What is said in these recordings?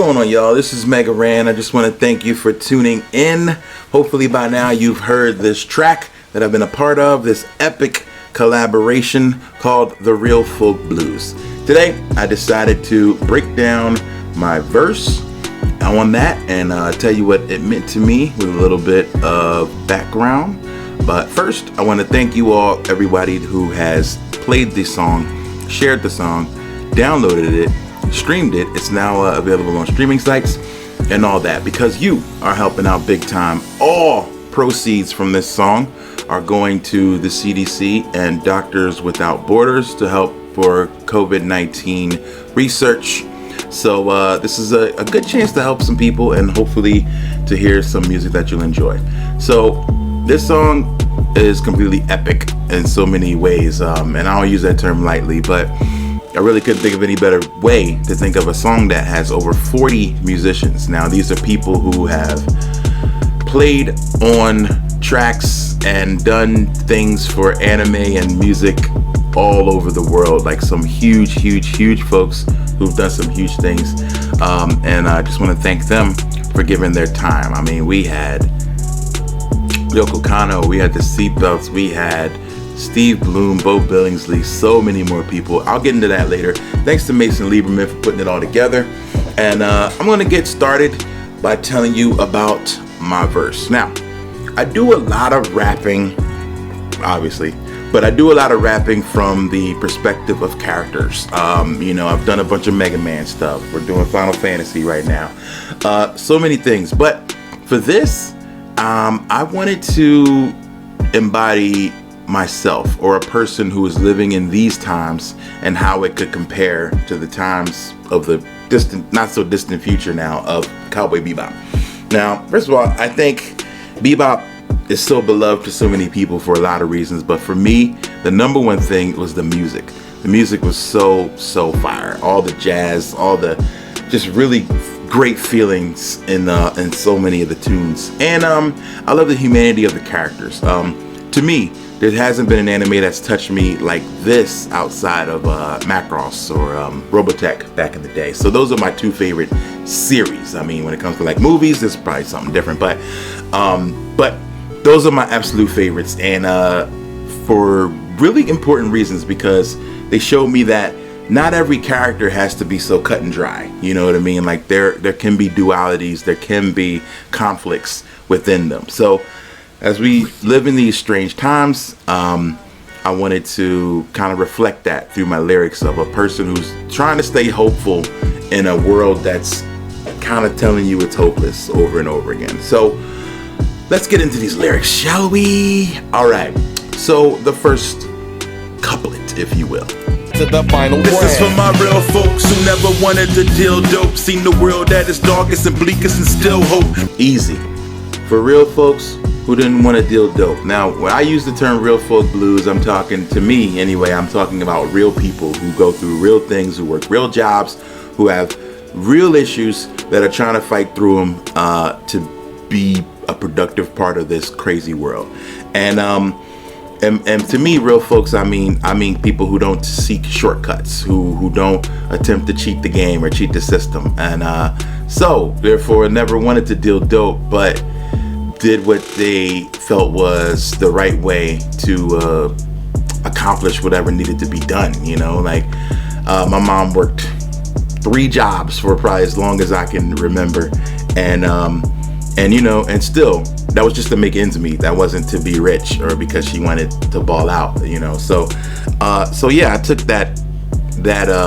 going on, y'all? This is Megaman. I just want to thank you for tuning in. Hopefully by now you've heard this track that I've been a part of, this epic collaboration called The Real Folk Blues. Today I decided to break down my verse on that and tell you what it meant to me with a little bit of background. But first, I want to thank you all, everybody who has played the song, shared the song, downloaded it, streamed it. It's now available on streaming sites and all that, because you are helping out big time. All proceeds from this song are going to the CDC and Doctors Without Borders to help for COVID-19 research. So this is a good chance to help some people and hopefully to hear some music that you'll enjoy. So this song is completely epic in so many ways, and I don't use that term lightly, but I really couldn't think of any better way to think of a song that has over 40 musicians. Now, these are people who have played on tracks and done things for anime and music all over the world, like some huge folks who've done some huge things. And I just want to thank them for giving their time. I mean, we had Yoko Kanno, we had the Seatbelts, we had Steve Bloom, Bo Billingsley, so many more people. I'll get into that later. Thanks to Mason Lieberman for putting it all together. And I'm going to get started by telling you about my verse. Now, I do a lot of rapping, obviously, but I do a lot of rapping from the perspective of characters. You know, I've done a bunch of Megaman stuff. We're doing Final Fantasy right now. So many things. But for this, I wanted to embody myself, or a person who is living in these times, and how it could compare to the times of the distant, not so distant future now of Cowboy Bebop. Now, first of all, I think Bebop is so beloved to so many people for a lot of reasons, but for me, the number one thing was the music. The music was so fire. All the jazz, all the just really great feelings in so many of the tunes. And I love the humanity of the characters. To me, there hasn't been an anime that's touched me like this outside of Macross or Robotech back in the day. So those are my two favorite series. I mean, when it comes to like movies, this is probably something different, but those are my absolute favorites, and for really important reasons, because they showed me that not every character has to be so cut and dry. You know what I mean? Like there can be dualities, there can be conflicts within them. So as we live in these strange times, I wanted to kind of reflect that through my lyrics of a person who's trying to stay hopeful in a world that's kind of telling you it's hopeless over and over again. So let's get into these lyrics, shall we? All right. So the first couplet, if you will. To the final This is for my real folks who never wanted to deal dope, seen the world at its darkest and bleakest and still hope. Easy. For real folks who didn't want to deal dope. Now, when I use the term real folk blues, I'm talking, to me anyway, I'm talking about real people who go through real things, who work real jobs, who have real issues that are trying to fight through them to be a productive part of this crazy world. And to me, real folks, I mean people who don't seek shortcuts, who don't attempt to cheat the game or cheat the system, and so therefore never wanted to deal dope, but did what they felt was the right way to accomplish whatever needed to be done. You know, like my mom worked 3 jobs for probably as long as I can remember, and you know, and still that was just to make ends meet. That wasn't to be rich or because she wanted to ball out, you know. So yeah, I took that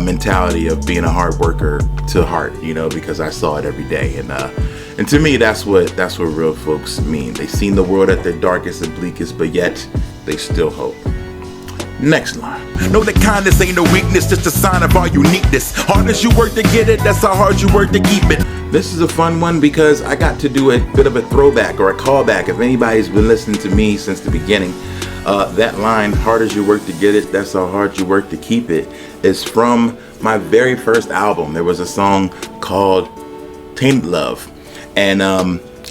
mentality of being a hard worker to heart, you know, because I saw it every day, and to me, that's what real folks mean. They've seen the world at their darkest and bleakest, but yet they still hope. Next line. Know that kindness ain't a weakness, just a sign of our uniqueness. Hard as you work to get it, that's how hard you work to keep it. This is a fun one because I got to do a bit of a throwback or a callback. If anybody's been listening to me since the beginning, that line, hard as you work to get it, that's how hard you work to keep it, is from my very first album. There was a song called Tainted Love. And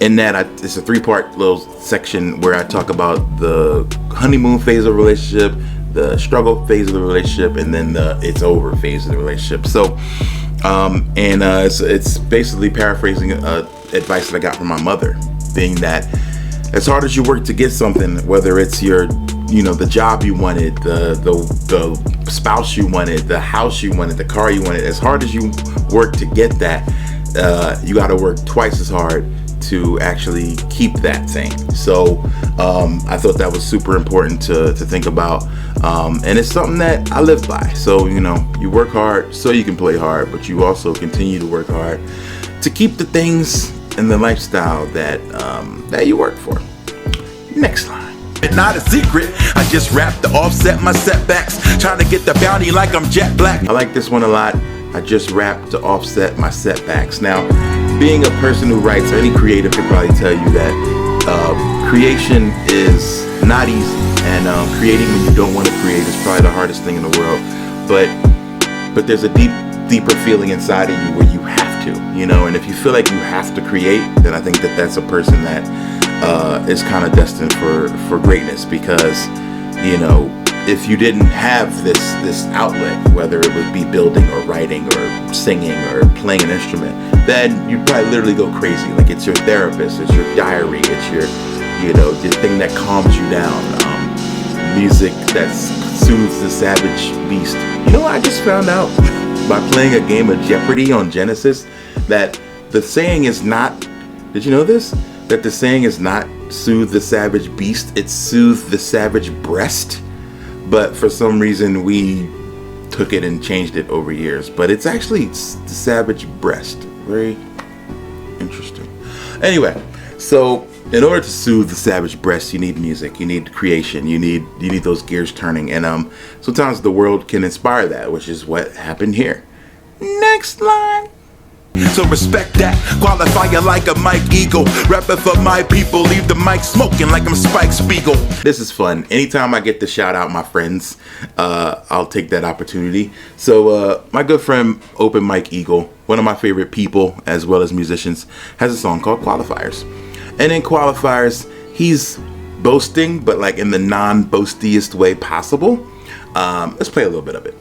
in that, it's a 3-part little section where I talk about the honeymoon phase of a relationship, the struggle phase of the relationship, and then the it's over phase of the relationship. So It's basically paraphrasing advice that I got from my mother, being that as hard as you work to get something, whether it's your, the job you wanted, the spouse you wanted, the house you wanted, the car you wanted, as hard as you work to get that, you got to work twice as hard to actually keep that thing. So I thought that was super important to think about, and it's something that I live by. So you work hard so you can play hard, but you also continue to work hard to keep the things and the lifestyle that you work for. Next line. Not a secret, I just rap to offset my setbacks, trying to get the bounty like I'm jet black. I like this one a lot. I just rap to offset my setbacks. Now, being a person who writes, or any creative could probably tell you that creation is not easy, and creating when you don't want to create is probably the hardest thing in the world. But there's a deeper feeling inside of you where you have to, and if you feel like you have to create, then I think that that's a person that is kind of destined for greatness, because if you didn't have this outlet, whether it would be building or writing or singing or playing an instrument, then you'd probably literally go crazy. Like, it's your therapist, it's your diary, it's your the thing that calms you down, music that soothes the savage beast. I just found out by playing a game of Jeopardy on Genesis that the saying is not, did you know this? That the saying is not soothe the savage beast, it's soothe the savage breast. But for some reason we took it and changed it over years. But it's actually the savage breast. Very interesting. Anyway, so in order to soothe the savage breast, you need music, you need creation, you need those gears turning. And sometimes the world can inspire that, which is what happened here. Next line. So respect that, qualify you like a Mike Eagle, rapping for my people, leave the mic smoking like I'm Spike Spiegel. This is fun. Anytime I get to shout out my friends, I'll take that opportunity. So my good friend Open Mike Eagle, one of my favorite people as well as musicians, has a song called Qualifiers. And in Qualifiers, he's boasting, but like in the non-boastiest way possible. Let's play a little bit of it.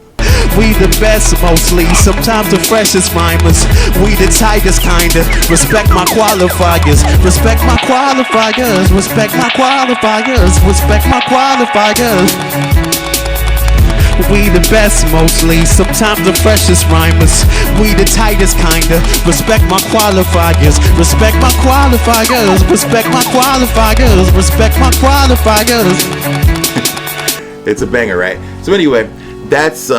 We the best mostly, sometimes the freshest rhymers. We the tightest kinda. Respect my qualifiers. Respect my qualifiers. Respect my qualifiers. Respect my qualifiers. We the best mostly, sometimes the freshest rhymers. We the tightest kinda. Respect my qualifiers. Respect my qualifiers. Respect my qualifiers. Respect my qualifiers. It's a banger, right? So anyway, that's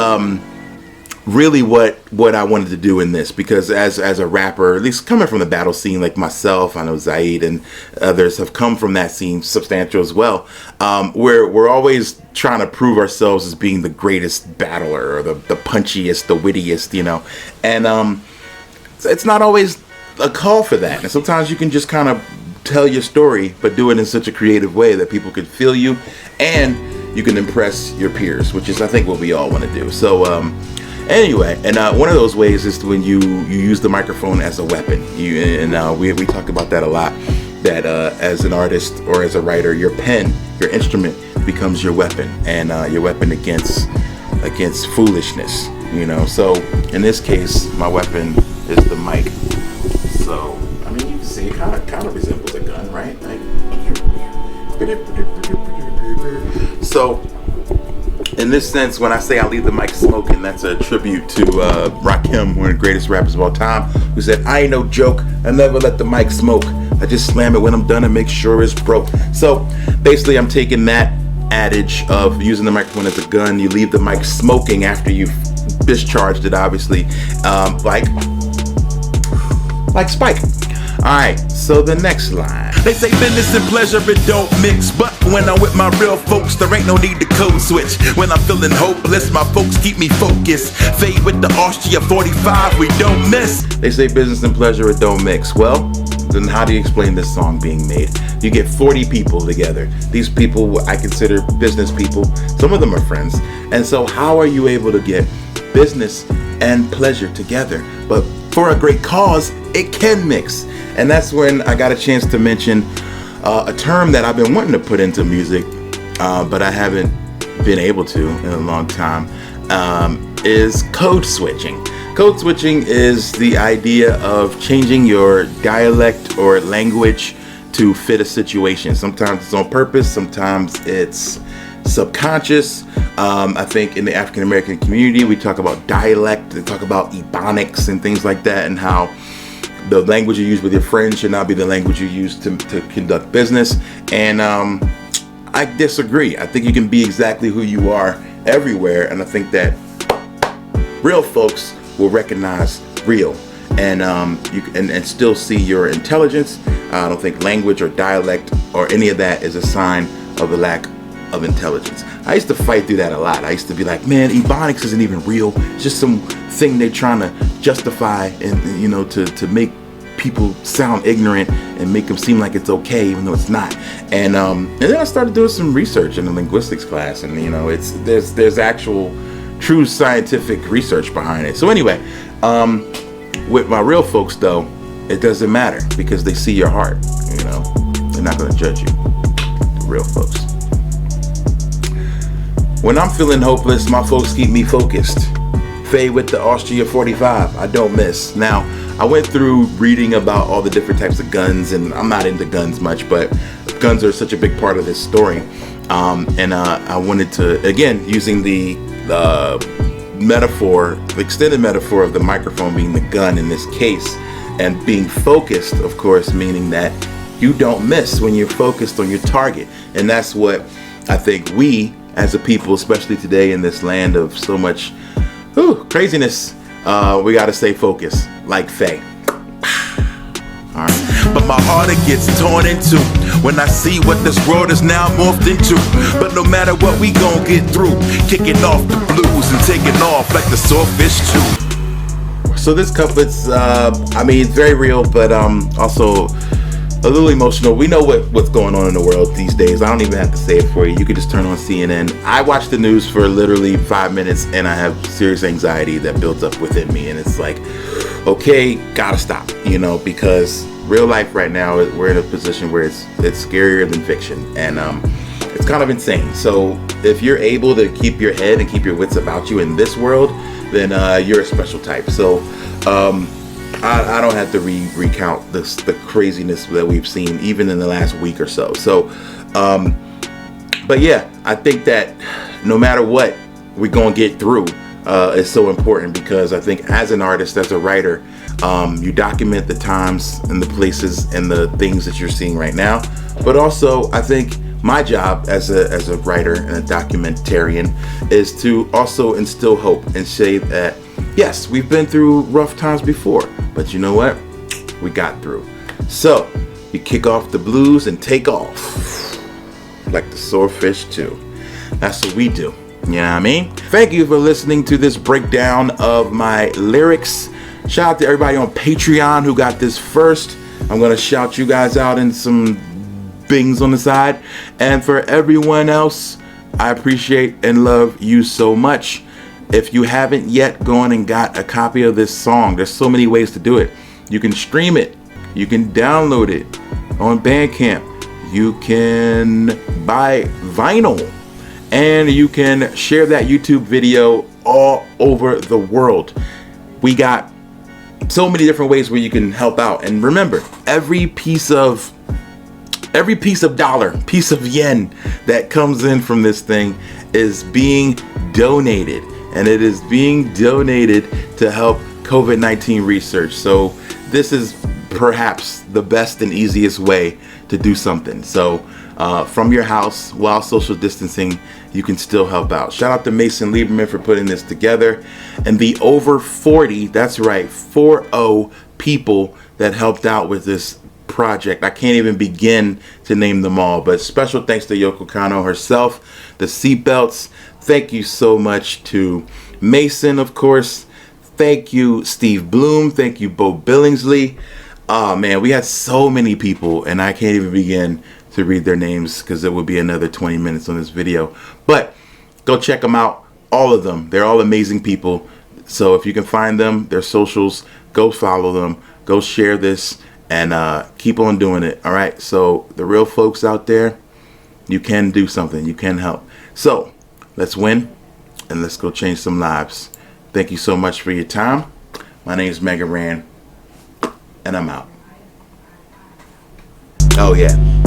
really what I wanted to do in this, because as a rapper, at least coming from the battle scene, like myself, I know Zaid and others have come from that scene, Substantial as well. We're always trying to prove ourselves as being the greatest battler, or the punchiest, the wittiest, and it's not always a call for that. And sometimes you can just kind of tell your story, but do it in such a creative way that people can feel you and you can impress your peers, which is, I think, what we all want to do. So anyway, and one of those ways is when you use the microphone as a weapon. We talk about that a lot, that as an artist or as a writer, your pen, your instrument, becomes your weapon, and your weapon against foolishness. So in this case, my weapon is the mic. So I mean, you can see it kind of resembles a gun, right? Like, so in this sense, when I say I leave the mic smoking, that's a tribute to Rakim, one of the greatest rappers of all time, who said, "I ain't no joke, I never let the mic smoke. I just slam it when I'm done and make sure it's broke." So basically, I'm taking that adage of using the microphone as a gun. You leave the mic smoking after you've discharged it, obviously, like Spike. Alright, so the next line. They say business and pleasure, it don't mix, but when I'm with my real folks, there ain't no need to code switch. When I'm feeling hopeless, my folks keep me focused. Fade with the Austria 45, we don't miss. They say business and pleasure, it don't mix. Well, then how do you explain this song being made? You get 40 people together. These people I consider business people. Some of them are friends. And so how are you able to get business and pleasure together? But for a great cause, it can mix. And that's when I got a chance to mention a term that I've been wanting to put into music, but I haven't been able to in a long time, is code switching. Code switching is the idea of changing your dialect or language to fit a situation. Sometimes it's on purpose, sometimes it's subconscious. I think in the African American community, we talk about dialect, we talk about ebonics and things like that, and how the language you use with your friends should not be the language you use to conduct business. And I disagree. I think you can be exactly who you are everywhere, and I think that real folks will recognize real, and you can and still see your intelligence. I don't think language or dialect or any of that is a sign of a lack of intelligence. I used to fight through that a lot. I used to be like, man, ebonics isn't even real. It's just some thing they're trying to justify, and you know, to make people sound ignorant and make them seem like it's okay, even though it's not. And then I started doing some research in the linguistics class, and you know, there's actual true scientific research behind it. So anyway, with my real folks though, it doesn't matter because they see your heart. You know, they're not going to judge you. The real folks. When I'm feeling hopeless, my folks keep me focused. Fade with the Austria 45, I don't miss. Now, I went through reading about all the different types of guns, and I'm not into guns much, but guns are such a big part of this story. And I wanted to, again, using the metaphor, the extended metaphor of the microphone being the gun in this case, and being focused, of course, meaning that you don't miss when you're focused on your target. And that's what I think we, as a people, especially today in this land of so much craziness, we got to stay focused, like Faye. All right. But my heart it gets torn into when I see what this world is now morphed into. But no matter what, we gon' get through, kicking off the blues and taking off like the swordfish too. So this couplet's, I mean, it's very real, but also a little emotional. We know what's going on in the world these days. I don't even have to say it for you. You could just turn on CNN. I watch the news for literally 5 minutes, and I have serious anxiety that builds up within me. And it's like, okay, gotta stop, you know, because real life right now, we're in a position where it's scarier than fiction, and it's kind of insane. So if you're able to keep your head and keep your wits about you in this world, then you're a special type. So I don't have to recount the craziness that we've seen even in the last week or so. So, but yeah, I think that no matter what, we're gonna get through. Is so important because I think as an artist, as a writer, you document the times and the places and the things that you're seeing right now. But also, I think my job as a writer and a documentarian is to also instill hope and say that yes, we've been through rough times before, but you know what? We got through. So you kick off the blues and take off like the swordfish too. That's what we do. You know what I mean? Thank you for listening to this breakdown of my lyrics. Shout out to everybody on Patreon who got this first. I'm going to shout you guys out in some bings on the side. And for everyone else, I appreciate and love you so much. If you haven't yet gone and got a copy of this song, there's so many ways to do it. You can stream it. You can download it on Bandcamp. You can buy vinyl. And you can share that YouTube video all over the world. We got so many different ways where you can help out. And remember, every piece of dollar, piece of yen that comes in from this thing is being donated. And it is being donated to help COVID-19 research. So this is perhaps the best and easiest way to do something. So from your house while social distancing, you can still help out. Shout out to Mason Lieberman for putting this together, and the over 40, that's right, 40 people that helped out with this project. I can't even begin to name them all, but special thanks to Yoko Kanno herself, the Seatbelts. Thank you so much to Mason, of course. Thank you, Steve Bloom. Thank you, Bo Billingsley. Oh man, we had so many people, and I can't even begin to read their names because it would be another 20 minutes on this video. But go check them out, all of them. They're all amazing people. So if you can find them, their socials, go follow them, go share this, and keep on doing it. All right. So the real folks out there, you can do something. You can help. So let's win and let's go change some lives. Thank you so much for your time. My name's Megaman, and I'm out. Oh yeah.